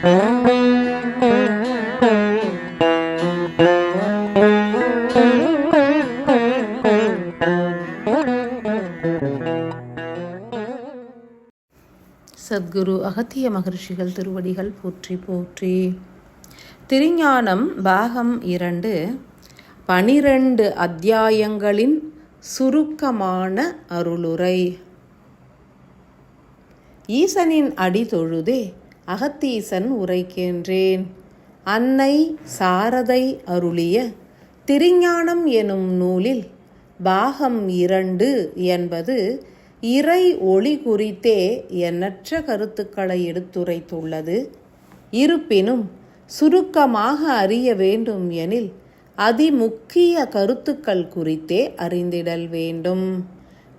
சத்குரு அகத்திய மகர்ஷிகள் திருவடிகள் போற்றி போற்றி. திருஞானம் பாகம் 2, 12 அத்தியாயங்களின் சுருக்கமான அருளுரை. ஈசனின் அடி தொழுதே அகத்தீசன் உரைக்கின்றேன். அன்னை சாரதை அருளிய திருஞானம் எனும் நூலில் பாகம் 2 என்பது இறை ஒளி குறித்தே எண்ணற்ற கருத்துக்களை எடுத்துரைத்துள்ளது. இருப்பினும் சுருக்கமாக அறிய வேண்டும் எனில் அதிமுக்கிய கருத்துக்கள் குறித்தே அறிந்திடல் வேண்டும்.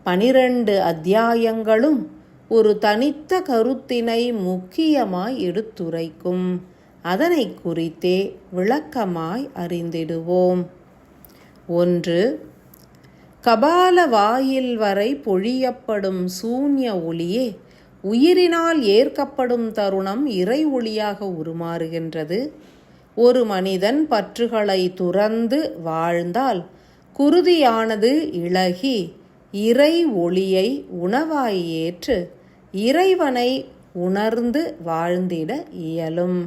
12 அத்தியாயங்களும் ஒரு தனித்த கருத்தினை முக்கியமாய் எடுத்துரைக்கும். அதனை குறித்தே விளக்கமாய் அறிந்திடுவோம். 1. கபால வாயில் வரை பொழியப்படும் சூன்ய ஒளியே உயிரினால் ஏற்கப்படும் தருணம் இறை ஒளியாக உருமாறுகின்றது. ஒரு மனிதன் பற்றுகளை துறந்து வாழ்ந்தால் குருதியானது இளகி இறை ஒளியை உணவாய் ஏற்று இறைவனை உணர்ந்து வாழ்ந்திட இயலும்.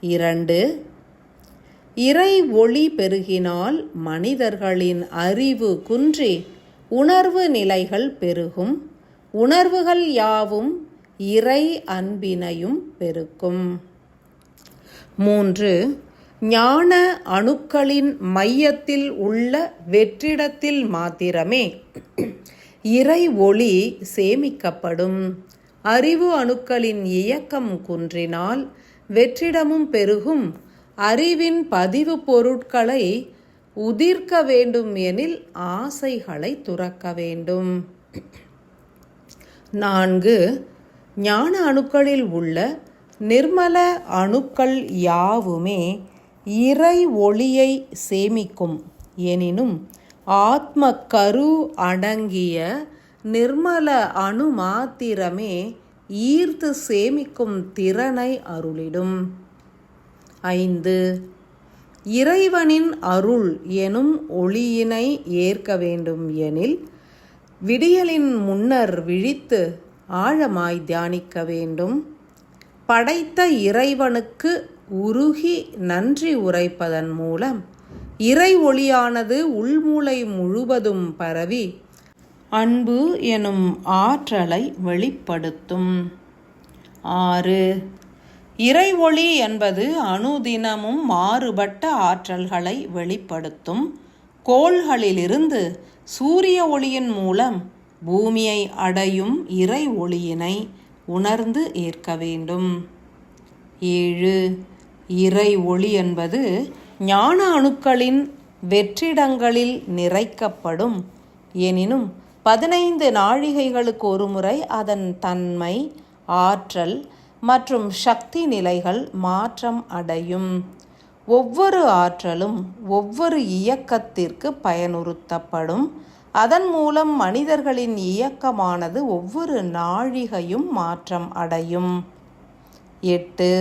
2. இறை ஒளி பெருகினால் மனிதர்களின் அறிவு குன்றி உணர்வு நிலைகள் பெருகும். உணர்வுகள் யாவும் இறை அன்பினையும் பெருக்கும். 3. ஞான அணுக்களின் மையத்தில் உள்ள வெற்றிடத்தில் மாத்திரமே இறை ஒளி சேமிக்கப்படும். அறிவு அணுக்களின் இயக்கம் குன்றினால் வெற்றிடமும் பெருகும். அறிவின் பதிவு பொருட்களை உதிர்க்க வேண்டும் எனில் ஆசைகளை துறக்க வேண்டும். 4. ஞான அணுக்களில் உள்ள நிர்மல அணுக்கள் யாவுமே இறை ஒளியை சேமிக்கும். எனினும் ஆத்ம கரு அடங்கிய நிர்மல அணு மாத்திரமே ஈர்த்து சேமிக்கும் திறனை அருளிடும். 5. இறைவனின் அருள் எனும் ஒளியினை ஏற்க வேண்டும் எனில் விடியலின் முன்னர் விழித்து ஆழமாய் தியானிக்க வேண்டும். படைத்த இறைவனுக்கு உருகி நன்றி உரைப்பதன் மூலம் இறை ஒளியானது உள்மூளை முழுவதும் பரவி அன்பு எனும் ஆற்றலை வெளிப்படுத்தும். 6. இறை ஒளி என்பது அனுதினமும் மாறுபட்ட ஆற்றல்களை வெளிப்படுத்தும். கோள்களிலிருந்து சூரிய ஒளியின் மூலம் பூமியை அடையும் இறை ஒளியினை உணர்ந்து ஏற்க வேண்டும். 7. இறை ஒளி என்பது ஞான அணுக்களின் வெற்றிடங்களில் நிறைக்கப்படும். எனினும் 15 நாழிகைகளுக்கு ஒருமுறை அதன் தன்மை, ஆற்றல் மற்றும் சக்தி நிலைகள் மாற்றம் அடையும். ஒவ்வொரு ஆற்றலும் ஒவ்வொரு இயக்கத்திற்கு பயனுறுத்தப்படும். அதன் மூலம் மனிதர்களின் இயக்கமானது ஒவ்வொரு நாழிகையும் மாற்றம் அடையும். 8.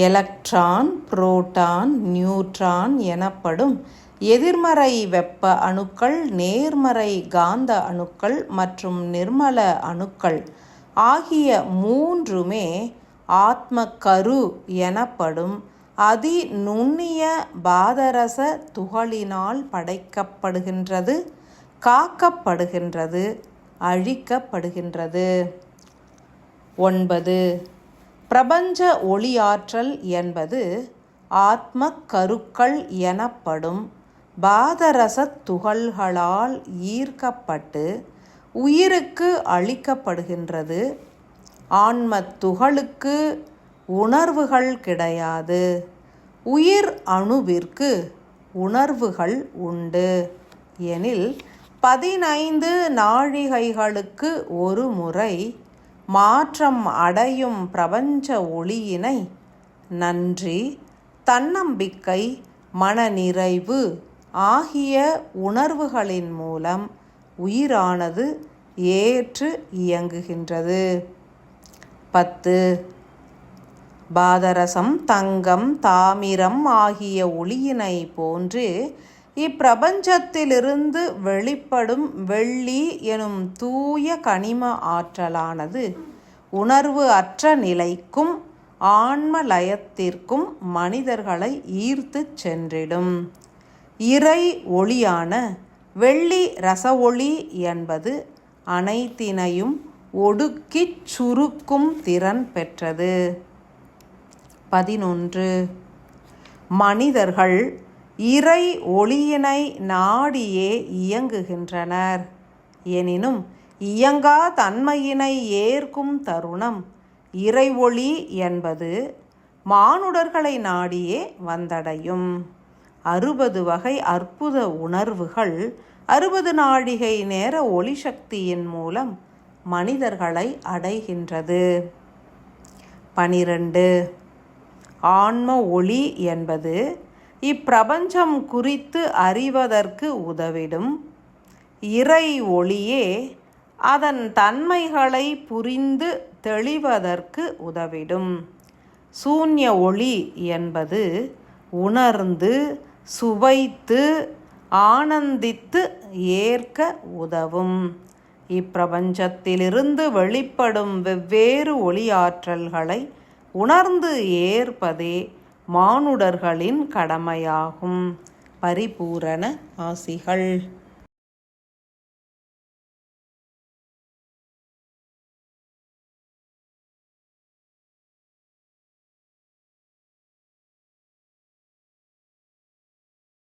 எலக்ட்ரான், புரோட்டான், நியூட்ரான் எனப்படும் எதிர்மறை வெப்ப அணுக்கள், நேர்மறை காந்த அணுக்கள் மற்றும் நிர்மல அணுக்கள் ஆகிய 3மே ஆத்ம கரு எனப்படும் அதி நுண்ணிய பாதரச துகளினால் படைக்கப்படுகின்றது, காக்கப்படுகின்றது, அழிக்கப்படுகின்றது. 9. பிரபஞ்ச ஒளியாற்றல் என்பது ஆத்ம கருக்கள் எனப்படும் பாதரச துகள்களால் ஈர்க்கப்பட்டு உயிருக்கு அளிக்கப்படுகின்றது. ஆன்ம துகளுக்கு உணர்வுகள் கிடையாது. உயிர் அணுவிற்கு உணர்வுகள் உண்டு எனில் 15 நாழிகைகளுக்கு ஒரு முறை மாற்றம் அடையும் பிரபஞ்ச ஒளியினை நன்றி, தன்னம்பிக்கை, மனநிறைவு ஆகிய உணர்வுகளின் மூலம் உயிரானது ஏற்று இயங்குகின்றது. 10. பாதரசம், தங்கம், தாமிரம் ஆகிய ஒளியினை போன்று இப்பிரபஞ்சத்திலிருந்து வெளிப்படும் வெள்ளி எனும் தூய கனிம ஆற்றலானது உணர்வு அற்ற நிலைக்கும் ஆன்ம லயத்திற்கும் மனிதர்களை ஈர்த்து சென்றிடும். இறை ஒளியான வெள்ளி ரச ஒளி என்பது அனைத்தினையும் ஒடுக்கிச் சுருக்கும் திறன் பெற்றது. 11. மனிதர்கள் இறை ஒளியினை நாடியே இயங்குகின்றனர். எனினும் இயங்கா தன்மையினை ஏற்கும் தருணம் இறை ஒளி என்பது மானுடர்களை நாடியே வந்தடையும். 60 வகை அற்புத உணர்வுகள் 60 நாழிகை நேர ஒளி சக்தியின் மூலம் மனிதர்களை அடைகின்றது. 12. ஆன்ம ஒளி என்பது இப்பிரபஞ்சம் குறித்து அறிவதற்கு உதவிடும். இறை ஒளியே அதன் தன்மைகளை புரிந்து தெளிவதற்கு உதவிடும். சூன்ய ஒளி என்பது உணர்ந்து சுவைத்து ஆனந்தித்து ஏற்க உதவும். இப்பிரபஞ்சத்திலிருந்து வெளிப்படும் வெவ்வேறு ஒளி ஆற்றல்களை உணர்ந்து ஏற்பதே மானுடர்களின் கடமையாகும். பரிபூரண ஆசிகள்.